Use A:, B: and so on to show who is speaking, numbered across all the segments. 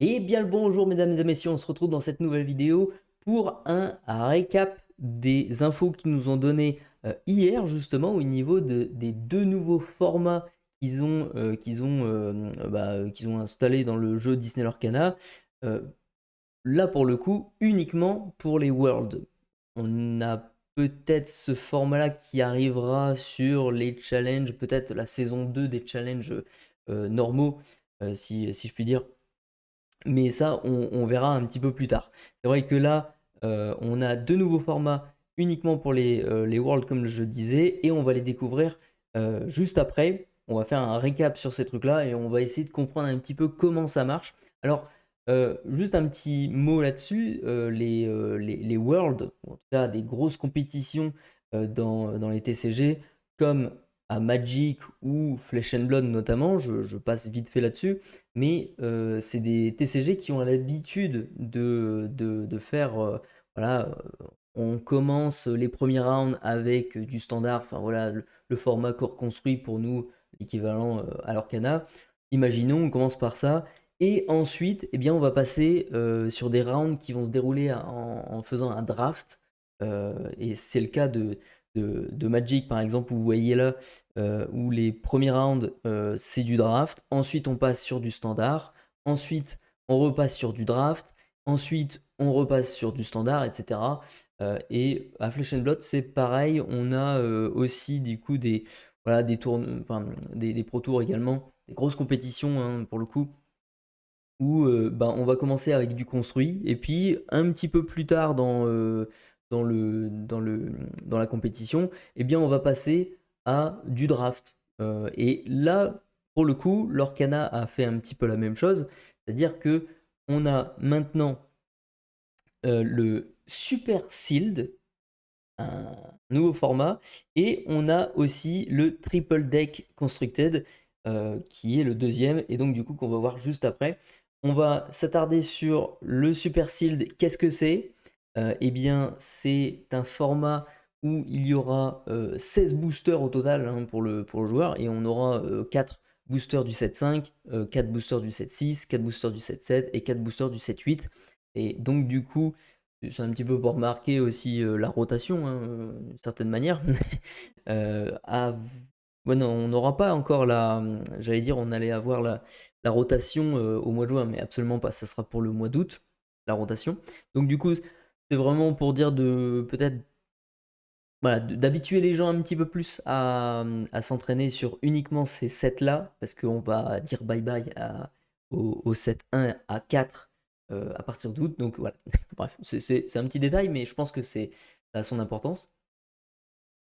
A: Et bien le bonjour mesdames et messieurs, on se retrouve dans cette nouvelle vidéo pour un récap des infos qu'ils nous ont donné hier justement au niveau des deux nouveaux formats qu'ils ont installés dans le jeu Disney Lorcana. Euh, Là pour le coup uniquement pour les Worlds. On a peut-être ce format-là qui arrivera sur les challenges, peut-être la saison 2 des challenges normaux, si je puis dire, mais ça, on verra un petit peu plus tard. C'est vrai que là, on a deux nouveaux formats uniquement pour les Worlds, comme je disais, et on va les découvrir juste après. On va faire un récap sur ces trucs-là et on va essayer de comprendre un petit peu comment ça marche. Alors, juste un petit mot là-dessus, les Worlds, ou en tout cas des grosses compétitions dans les TCG, comme à Magic ou Flesh and Blood notamment, je passe vite fait là-dessus, mais c'est des TCG qui ont l'habitude de faire, voilà, on commence les premiers rounds avec du standard, enfin voilà, le format corps construit pour nous, l'équivalent à l'Orcana. Imaginons, on commence par ça, et ensuite, eh bien, on va passer sur des rounds qui vont se dérouler en faisant un draft, et c'est le cas de Magic par exemple, où vous voyez là, où les premiers rounds, c'est du draft. Ensuite, on passe sur du standard. Ensuite, on repasse sur du draft. Ensuite, on repasse sur du standard, etc. Et à Flesh and Blood, c'est pareil. On a aussi du coup voilà, des tours, enfin, des pro tours également, des grosses compétitions hein, pour le coup, où ben, on va commencer avec du construit. Et puis, un petit peu plus tard dans la compétition, eh bien, on va passer à du draft. Et là, pour le coup, l'Orcana a fait un petit peu la même chose, c'est-à-dire que on a maintenant le Super Sealed, un nouveau format, et on a aussi le Triple Deck Constructed, qui est le deuxième, et donc du coup qu'on va voir juste après. On va s'attarder sur le Super Sealed. Qu'est-ce que c'est? Eh bien, c'est un format où il y aura 16 boosters au total hein, pour le joueur, et on aura 4 boosters du 7.5, 4 boosters du 7.6, 4 boosters du 7.7 et 4 boosters du 7.8. Et donc du coup, c'est un petit peu pour marquer aussi la rotation, hein, d'une certaine manière. Euh, à- Ouais, non, on n'aura pas encore j'allais dire, on allait avoir la rotation au mois de juin, mais absolument pas. Ça sera pour le mois d'août, la rotation. Donc du coup, c'est vraiment pour dire de peut-être voilà, d'habituer les gens un petit peu plus à s'entraîner sur uniquement ces sets-là, parce qu'on va dire bye-bye au set 1 à 4 à partir d'août. Donc voilà, bref, c'est un petit détail, mais je pense que ça a son importance.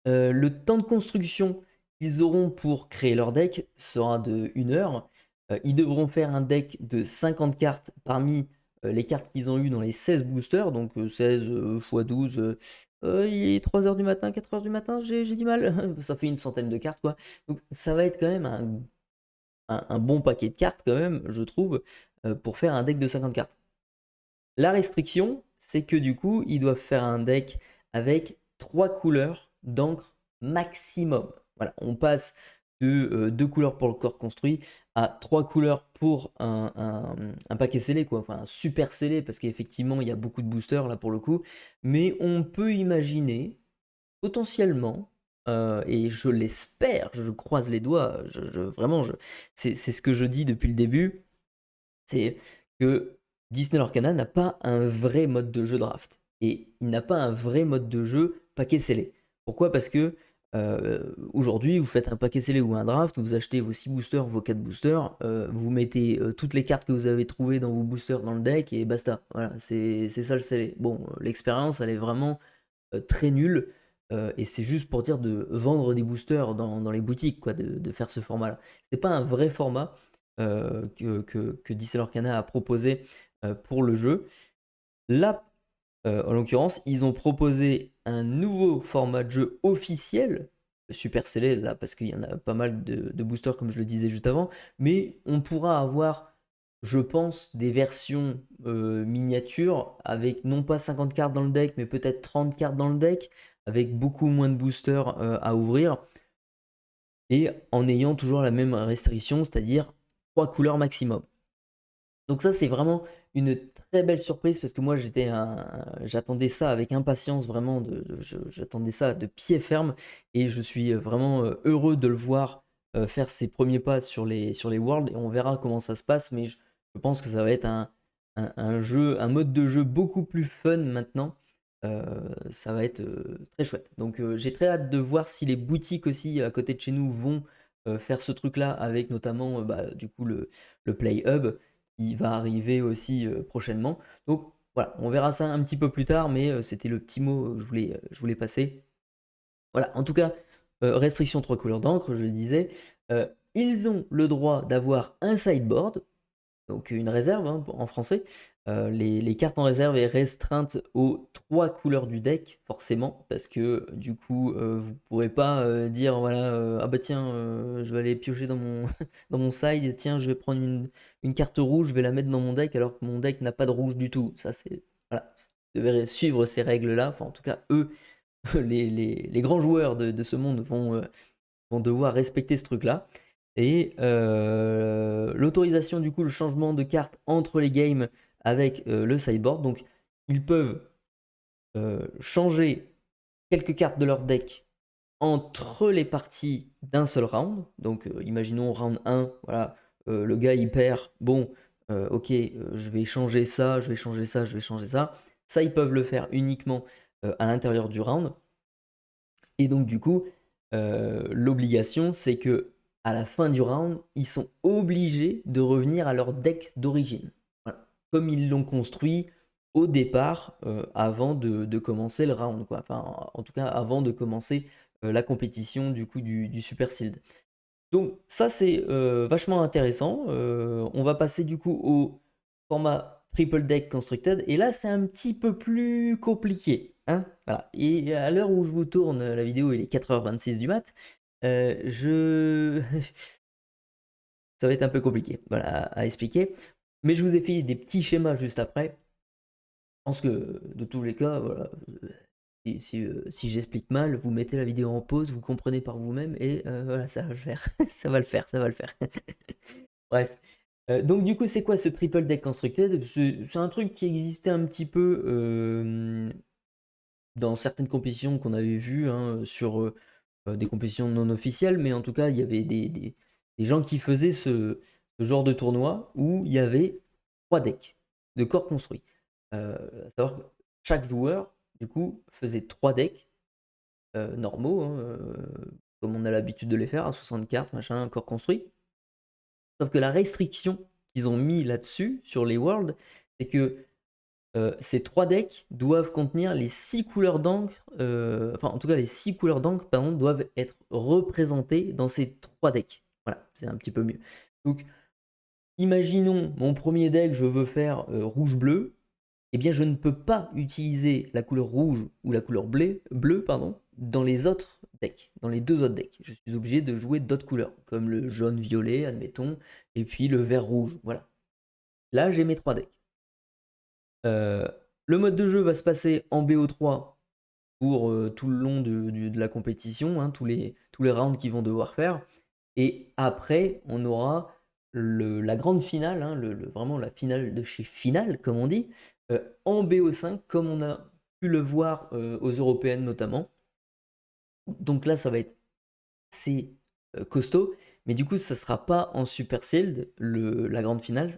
A: Le temps de construction qu'ils auront pour créer leur deck sera de 1 heure. Ils devront faire un deck de 50 cartes parmi les cartes qu'ils ont eues dans les 16 boosters, donc 16 x 12. Il est 3 heures du matin, 4 heures du matin, j'ai du mal. Ça fait une centaine de cartes, quoi. Donc ça va être quand même un bon paquet de cartes, quand même, je trouve, pour faire un deck de 50 cartes. La restriction, c'est que du coup, ils doivent faire un deck avec 3 couleurs d'encre maximum. Voilà, on passe de 2 couleurs pour le corps construit à 3 couleurs pour un paquet scellé, quoi. Enfin, un super scellé, parce qu'effectivement, il y a beaucoup de boosters là pour le coup. Mais on peut imaginer, potentiellement, et je l'espère, je croise les doigts, vraiment, c'est ce que je dis depuis le début, c'est que Disney Lorcana n'a pas un vrai mode de jeu draft. Et il n'a pas un vrai mode de jeu paquet scellé. Pourquoi? Parce que aujourd'hui, vous faites un paquet scellé ou un draft, vous achetez vos 6 boosters, vos 4 boosters, vous mettez toutes les cartes que vous avez trouvées dans vos boosters dans le deck et basta. Voilà, c'est ça le scellé. Bon, l'expérience, elle est vraiment très nulle. Et c'est juste pour dire de vendre des boosters dans les boutiques, quoi, de faire ce format-là. C'est pas un vrai format que Disney Lorcana a proposé pour le jeu. Là, en l'occurrence, ils ont proposé un nouveau format de jeu officiel, super scellé, là, parce qu'il y en a pas mal de boosters, comme je le disais juste avant, mais on pourra avoir, je pense, des versions miniatures avec non pas 50 cartes dans le deck, mais peut-être 30 cartes dans le deck, avec beaucoup moins de boosters à ouvrir, et en ayant toujours la même restriction, c'est-à-dire 3 couleurs maximum. Donc ça, c'est vraiment une très belle surprise parce que moi, j'attendais ça avec impatience, vraiment, j'attendais ça de pied ferme et je suis vraiment heureux de le voir faire ses premiers pas sur les Worlds et on verra comment ça se passe, mais je pense que ça va être un jeu, un mode de jeu beaucoup plus fun maintenant. Ça va être très chouette. Donc j'ai très hâte de voir si les boutiques aussi à côté de chez nous vont faire ce truc-là avec notamment bah, du coup le Play Hub qui va arriver aussi prochainement. Donc voilà, on verra ça un petit peu plus tard, mais c'était le petit mot que je voulais passer. Voilà, en tout cas, restriction 3 couleurs d'encre, je le disais. Ils ont le droit d'avoir un sideboard, donc une réserve hein, en français. Les cartes en réserve est restreinte aux 3 couleurs du deck, forcément, parce que du coup, vous ne pourrez pas dire, voilà, ah bah tiens, je vais aller piocher dans mon, dans mon side, tiens, je vais prendre une carte rouge, je vais la mettre dans mon deck, alors que mon deck n'a pas de rouge du tout. Ça, c'est... Voilà, vous devez suivre ces règles-là. Enfin, en tout cas, eux, les grands joueurs de ce monde vont devoir respecter ce truc-là. Et l'autorisation, du coup, le changement de carte entre les games avec le sideboard. Donc, ils peuvent changer quelques cartes de leur deck entre les parties d'un seul round. Donc, imaginons round 1, voilà, le gars il perd. Bon, ok, je vais changer ça, je vais changer ça, je vais changer ça. Ça, ils peuvent le faire uniquement à l'intérieur du round. Et donc, du coup, l'obligation, c'est que à la fin du round, ils sont obligés de revenir à leur deck d'origine. Voilà. Comme ils l'ont construit au départ, avant de commencer le round, quoi. Enfin, en tout cas, avant de commencer la compétition du coup du Super Sealed. Donc ça, c'est vachement intéressant. On va passer du coup au format Triple Deck Constructed. Et là, c'est un petit peu plus compliqué, hein. Voilà. Et à l'heure où je vous tourne la vidéo, il est 4h26 du mat. Je... Ça va être un peu compliqué voilà, à expliquer. Mais je vous ai fait des petits schémas juste après. Je pense que de tous les cas, voilà, si j'explique mal, vous mettez la vidéo en pause, vous comprenez par vous-même et voilà, ça va le faire. Ça va le faire, ça va le faire. Bref. Donc du coup, c'est quoi ce triple deck constructed? C'est un truc qui existait un petit peu dans certaines compétitions qu'on avait vues hein, sur des compétitions non officielles, mais en tout cas, il y avait des gens qui faisaient ce genre de tournoi où il y avait 3 decks de corps construits. À savoir que chaque joueur, du coup, faisait 3 decks normaux, hein, comme on a l'habitude de les faire, à 60 cartes, machin, corps construit. Sauf que la restriction qu'ils ont mis là-dessus, sur les Worlds, c'est que ces 3 decks doivent contenir les 6 couleurs d'encre, enfin en tout cas les 6 couleurs d'encre, pardon, doivent être représentées dans ces 3 decks. Voilà, c'est un petit peu mieux. Donc, imaginons mon premier deck, je veux faire rouge-bleu, eh bien je ne peux pas utiliser la couleur rouge ou la couleur bleu pardon, dans les autres decks, dans les 2 autres decks. Je suis obligé de jouer d'autres couleurs, comme le jaune-violet, admettons, et puis le vert-rouge, voilà. Là, j'ai mes 3 decks. Le mode de jeu va se passer en BO3 pour tout le long de la compétition, hein, tous les rounds qu'ils vont devoir faire. Et après, on aura la grande finale, hein, vraiment la finale de chez Finale, comme on dit, en BO5, comme on a pu le voir aux européennes notamment. Donc là, ça va être assez costaud, mais du coup, ça ne sera pas en Super Sealed, la grande finale.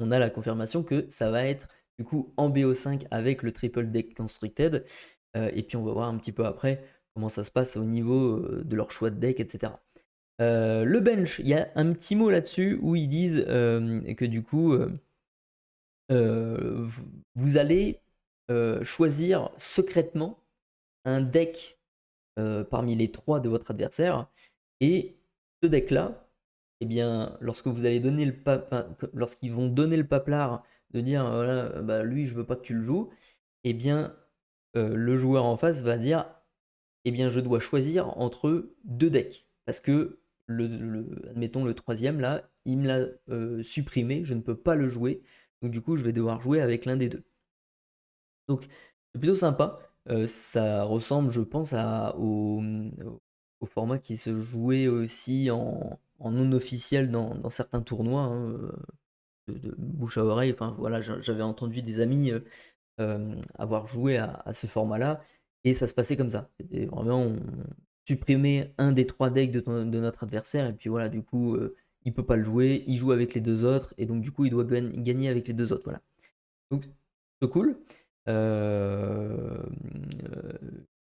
A: On a la confirmation que ça va être du coup en BO5 avec le Triple Deck Constructed. Et puis on va voir un petit peu après comment ça se passe au niveau de leur choix de deck, etc. Le bench, il y a un petit mot là-dessus où ils disent que du coup, vous allez choisir secrètement un deck parmi les 3 de votre adversaire. Et ce deck-là, eh bien, lorsque vous allez donner lorsqu'ils vont donner le paplard de dire voilà, bah, lui, je veux pas que tu le joues, eh bien, le joueur en face va dire eh bien, je dois choisir entre 2 decks. Parce que, admettons, le troisième, là, il me l'a supprimé, je ne peux pas le jouer. Donc, du coup, je vais devoir jouer avec l'un des 2. Donc, c'est plutôt sympa. Ça ressemble, je pense, au format qui se jouait aussi en non officiel dans certains tournois, hein. de bouche à oreille. Enfin voilà, j'avais entendu des amis avoir joué à ce format-là, et ça se passait comme ça. C'était vraiment, on supprimait un des 3 decks de notre adversaire, et puis voilà, du coup, il peut pas le jouer, il joue avec les 2 autres, et donc du coup, il doit gagner avec les 2 autres, voilà. Donc, plutôt cool.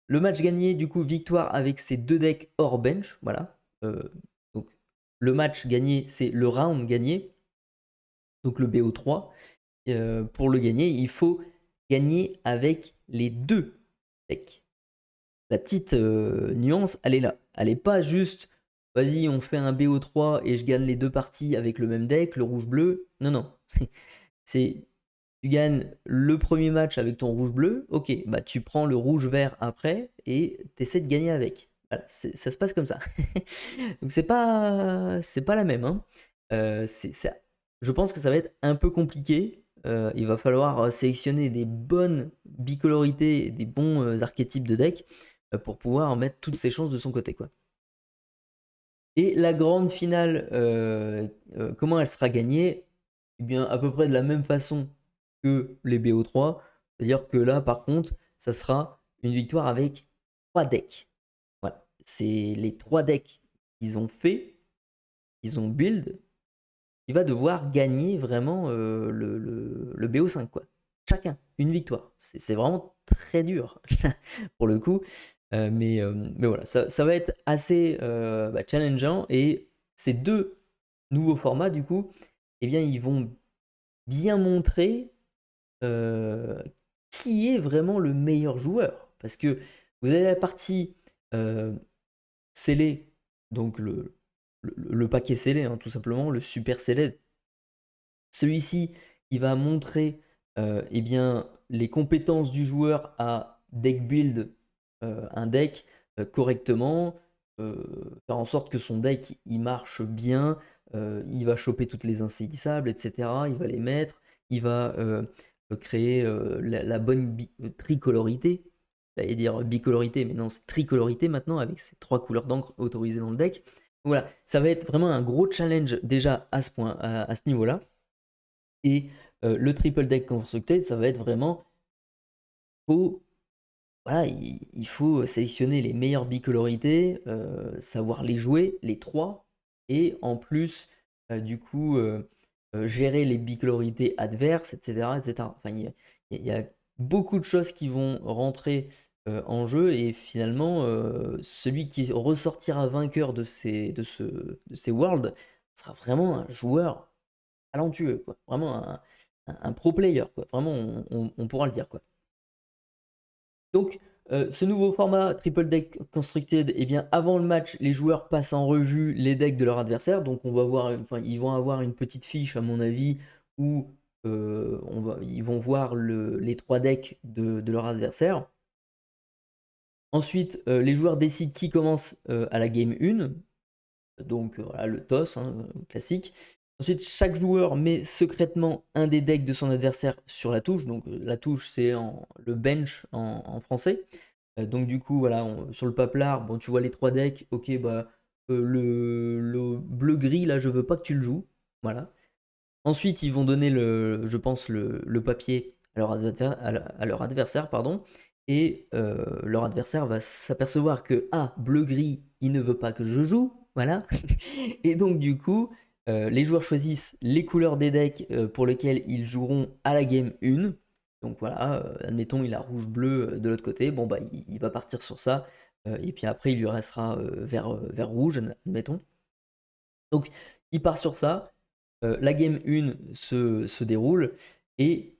A: Le match gagné, du coup, victoire avec ces 2 decks hors bench, voilà. Donc le match gagné, c'est le round gagné, donc le BO3. Pour le gagner, il faut gagner avec les 2 decks. La petite nuance, elle est là. Elle est pas juste, vas-y, on fait un BO3 et je gagne les 2 parties avec le même deck, le rouge-bleu. Non, non. C'est, tu gagnes le premier match avec ton rouge-bleu, ok, bah tu prends le rouge-vert après et tu essaies de gagner avec. Voilà, ça se passe comme ça. Donc c'est pas la même, hein. Je pense que ça va être un peu compliqué. Il va falloir sélectionner des bonnes bicolorités et des bons archétypes de deck pour pouvoir mettre toutes ses chances de son côté, quoi. Et la grande finale, comment elle sera gagnée? Eh bien, à peu près de la même façon que les BO3. C'est-à-dire que là, par contre, ça sera une victoire avec 3 decks. Voilà. C'est les 3 decks qu'ils ont fait, qu'ils ont build, il va devoir gagner vraiment le BO5, quoi. Chacun, une victoire. C'est vraiment très dur pour le coup. Mais voilà, ça va être assez challengeant. Et ces 2 nouveaux formats, du coup, eh bien, ils vont bien montrer qui est vraiment le meilleur joueur. Parce que vous avez la partie scellée, donc le paquet scellé, hein, tout simplement, le super scellé. Celui-ci, il va montrer eh bien, les compétences du joueur à deck build un deck correctement, faire en sorte que son deck il marche bien, il va choper toutes les insaisissables, etc. Il va les mettre, il va créer la bonne tricolorité. J'allais dire bicolorité, mais non, c'est tricolorité maintenant avec ces 3 couleurs d'encre autorisées dans le deck. Voilà, ça va être vraiment un gros challenge déjà à ce point, à ce niveau-là. Et le triple deck constructed, ça va être vraiment, faut, voilà, il faut sélectionner les meilleures bicolorités, savoir les jouer, les 3, et en plus, du coup, gérer les bicolorités adverses, etc. etc. Enfin, il y a beaucoup de choses qui vont rentrer en jeu, et finalement, celui qui ressortira vainqueur de ces worlds sera vraiment un joueur talentueux, quoi. Vraiment un pro player, quoi. Vraiment, on pourra le dire, quoi. Donc, ce nouveau format Triple Deck Constructed, eh bien, avant le match, les joueurs passent en revue les decks de leur adversaire. Donc, on va voir, enfin, ils vont avoir une petite fiche, à mon avis, où ils vont voir les 3 decks de leur adversaire. Ensuite, les joueurs décident qui commence à la game 1. Donc, voilà, le toss, hein, classique. Ensuite, chaque joueur met secrètement un des decks de son adversaire sur la touche. Donc, la touche, c'est le bench en français. Donc, du coup, voilà, sur le paplard, bon, tu vois les 3 decks. Ok, bah, le bleu-gris, là, je veux pas que tu le joues. Voilà. Ensuite, ils vont donner, je pense, le papier à leur adversaire, pardon. Et leur adversaire va s'apercevoir que, ah, bleu-gris, il ne veut pas que je joue. Voilà. Et donc, du coup, les joueurs choisissent les couleurs des decks pour lesquels ils joueront à la game 1. Donc voilà, admettons, il a rouge-bleu de l'autre côté. Bon, bah, il va partir sur ça. Et puis après, il lui restera vert rouge, admettons. Donc, il part sur ça. La game 1 se déroule. Et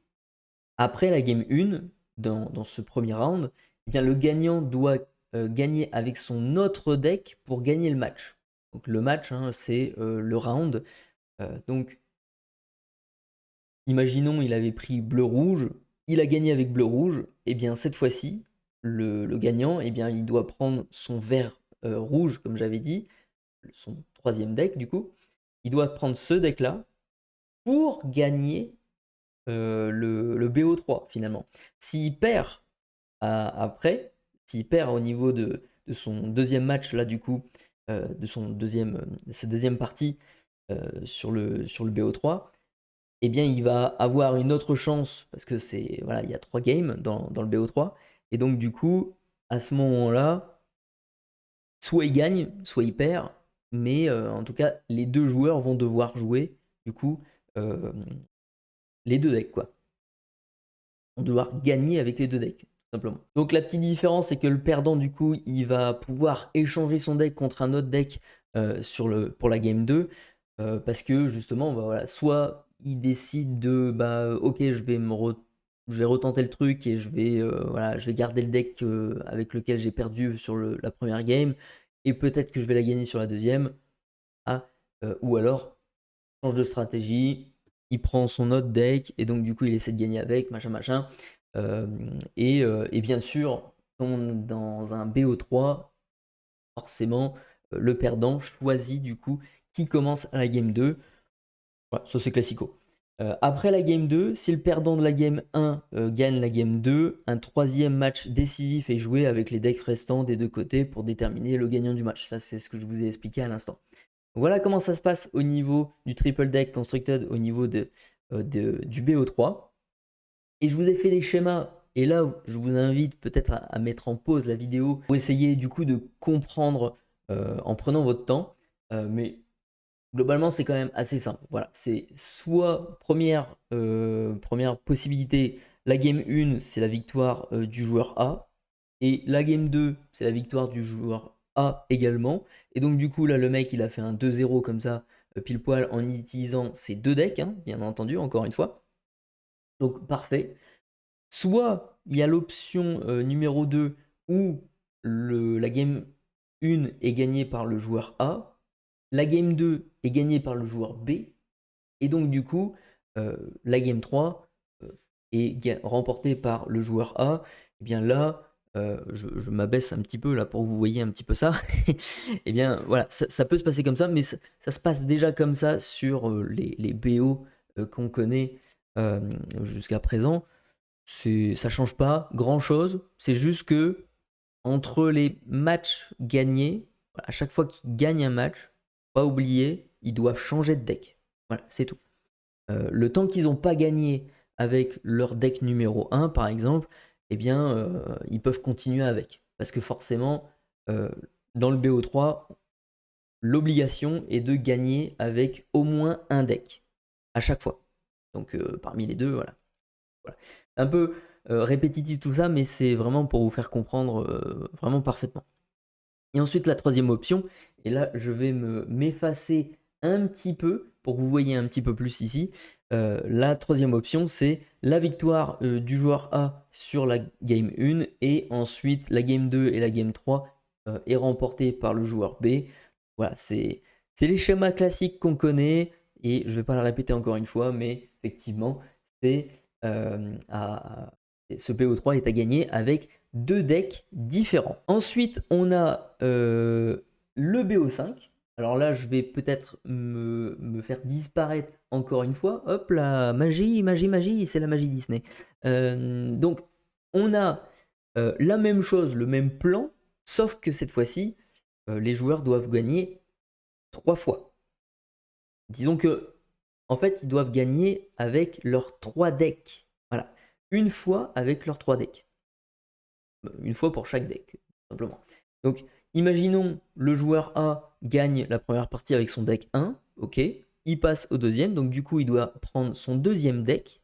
A: après la game 1, dans ce premier round, eh bien, le gagnant doit gagner avec son autre deck pour gagner le match. Donc le match, hein, c'est le round. Donc, imaginons, il avait pris bleu-rouge, il a gagné avec bleu-rouge. Et bien cette fois-ci, le gagnant, eh bien, il doit prendre son vert rouge, comme j'avais dit, son troisième deck du coup. Il doit prendre ce deck-là pour gagner le BO3 finalement. S'il perd après, s'il perd au niveau de son deuxième match là du coup, de sa deuxième partie sur le BO3, eh bien il va avoir une autre chance, parce que c'est voilà, il y a 3 games dans le BO3, et donc du coup, à ce moment-là, soit il gagne, soit il perd, mais en tout cas, les 2 joueurs vont devoir jouer, du coup, les 2 decks, quoi. Vont devoir gagner avec les 2 decks, tout simplement. Donc la petite différence, c'est que le perdant, du coup, il va pouvoir échanger son deck contre un autre deck pour la game 2, parce que justement, bah, voilà, soit il décide de, bah, ok, je vais retenter le truc et voilà, je vais garder le deck avec lequel j'ai perdu sur la première game, et peut-être que je vais la gagner sur la deuxième. Ah, ou alors, change de stratégie, il prend son autre deck, et donc du coup il essaie de gagner avec, machin machin. Et bien sûr, dans un BO3, forcément, le perdant choisit du coup qui commence à la game 2. Voilà, ça c'est classico. Après la game 2, si le perdant de la game 1 gagne la game 2, un troisième match décisif est joué avec les decks restants des deux côtés pour déterminer le gagnant du match. Ça, c'est ce que je vous ai expliqué à l'instant. Voilà comment ça se passe au niveau du triple deck constructed, au niveau du BO3. Et je vous ai fait des schémas. Et là, je vous invite peut-être à mettre en pause la vidéo pour essayer du coup de comprendre en prenant votre temps. Mais globalement, c'est quand même assez simple. Voilà, c'est soit première possibilité, la game 1, c'est la victoire du joueur A. Et la game 2, c'est la victoire du joueur A également. Et donc, du coup, là, le mec, il a fait un 2-0 comme ça, pile poil, en utilisant ses 2 decks, hein, bien entendu, encore une fois. Donc, parfait. Soit il y a l'option numéro 2 où la game 1 est gagnée par le joueur A, la game 2 est gagnée par le joueur B, et donc du coup, la game 3 est remportée par le joueur A. Et bien là, je m'abaisse un petit peu là pour que vous voyez un petit peu ça. Et bien voilà, ça peut se passer comme ça, mais ça se passe déjà comme ça sur les BO qu'on connaît jusqu'à présent. Ça change pas grand chose. C'est juste que entre les matchs gagnés, à chaque fois qu'ils gagnent un match, pas oublier, ils doivent changer de deck. Voilà, c'est tout. Le temps qu'ils n'ont pas gagné avec leur deck numéro 1, par exemple, eh bien, ils peuvent continuer avec. Parce que forcément, euh, dans le BO3, l'obligation est de gagner avec au moins un deck à chaque fois. Donc, parmi les deux, voilà. Voilà. Un peu répétitif tout ça, mais c'est vraiment pour vous faire comprendre vraiment parfaitement. Et ensuite, la troisième option, et là, je vais m'effacer un petit peu pour que vous voyez un petit peu plus ici. La troisième option, c'est la victoire du joueur A sur la game 1, et ensuite la game 2 et la game 3 est remportée par le joueur B. Voilà, c'est les schémas classiques qu'on connaît, et je ne vais pas le répéter encore une fois, mais effectivement, c'est ce PO3 est à gagner avec 2 decks différents. Ensuite, on a le BO5. Alors là, je vais peut-être me faire disparaître encore une fois. Hop là, magie, magie, magie, c'est la magie Disney. Donc, on a la même chose, le même plan, sauf que cette fois-ci, les joueurs doivent gagner 3 fois. Disons que, en fait, ils doivent gagner avec leurs 3 decks. Voilà, une fois avec leurs 3 decks. Une fois pour chaque deck, tout simplement. Donc, imaginons le joueur A gagne la première partie avec son deck 1, ok, il passe au deuxième, donc du coup il doit prendre son deuxième deck.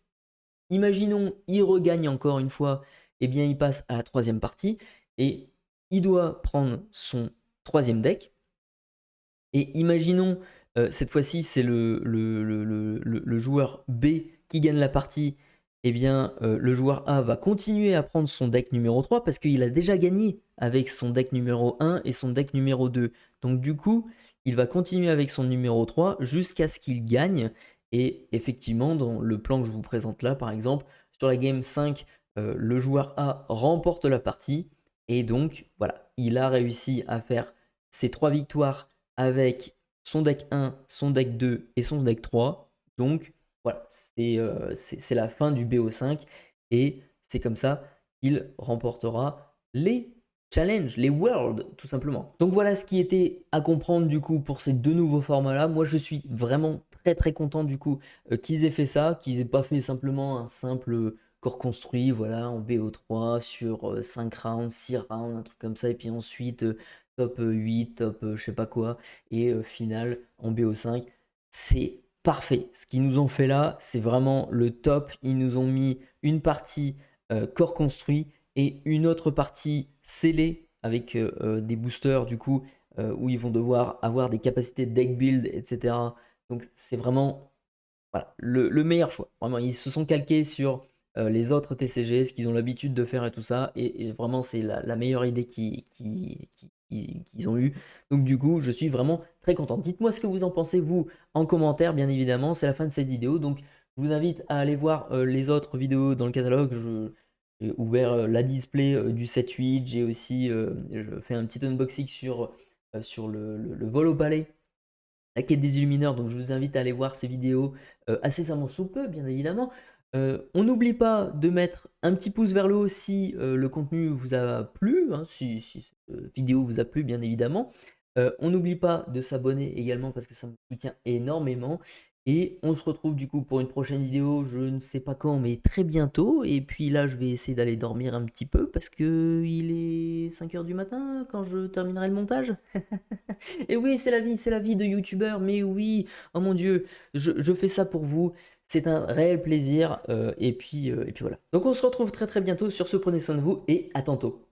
A: Imaginons il regagne encore une fois, et bien il passe à la troisième partie, et il doit prendre son troisième deck. Et imaginons, cette fois-ci c'est le joueur B qui gagne la partie, eh bien, le joueur A va continuer à prendre son deck numéro 3 parce qu'il a déjà gagné avec son deck numéro 1 et son deck numéro 2. Donc du coup, il va continuer avec son numéro 3 jusqu'à ce qu'il gagne. Et effectivement, dans le plan que je vous présente là, par exemple, sur la game 5, le joueur A remporte la partie. Et donc, voilà, il a réussi à faire ses 3 victoires avec son deck 1, son deck 2 et son deck 3. Donc, voilà, c'est la fin du BO5, et c'est comme ça qu'il remportera les challenge, les worlds, tout simplement. Donc voilà ce qui était à comprendre du coup pour ces deux nouveaux formats-là. Moi, je suis vraiment très content du coup qu'ils aient fait ça, qu'ils aient pas fait simplement un simple corps construit, voilà, en BO3 sur 5 rounds, 6 rounds, un truc comme ça, et puis ensuite top 8, top je sais pas quoi, et finale en BO5. C'est parfait. Ce qu'ils nous ont fait là, c'est vraiment le top. Ils nous ont mis une partie corps construit et une autre partie scellée avec des boosters du coup où ils vont devoir avoir des capacités de deck build, etc. Donc c'est vraiment voilà, le meilleur choix. Vraiment, ils se sont calqués sur les autres TCG, ce qu'ils ont l'habitude de faire et tout ça. Et vraiment, c'est la meilleure idée qu'ils ont eue. Donc du coup, je suis vraiment très content. Dites-moi ce que vous en pensez, vous, en commentaire, bien évidemment. C'est la fin de cette vidéo. Donc je vous invite à aller voir les autres vidéos dans le catalogue. J'ai ouvert la display du 7-8. J'ai aussi je fais un petit unboxing sur le vol au palais, la quête des illumineurs. Donc je vous invite à aller voir ces vidéos incessamment sous peu, bien évidemment. On n'oublie pas de mettre un petit pouce vers le haut si le contenu vous a plu, hein, si cette vidéo vous a plu, bien évidemment. On n'oublie pas de s'abonner également parce que ça me soutient énormément. Et on se retrouve du coup pour une prochaine vidéo, je ne sais pas quand, mais très bientôt. Et puis là, je vais essayer d'aller dormir un petit peu parce que il est 5 heures du matin quand je terminerai le montage. Et oui, c'est la vie de youtubeur, mais oui, oh mon Dieu, je fais ça pour vous, c'est un réel plaisir, et puis voilà. Donc on se retrouve très bientôt, sur ce, prenez soin de vous, et à tantôt.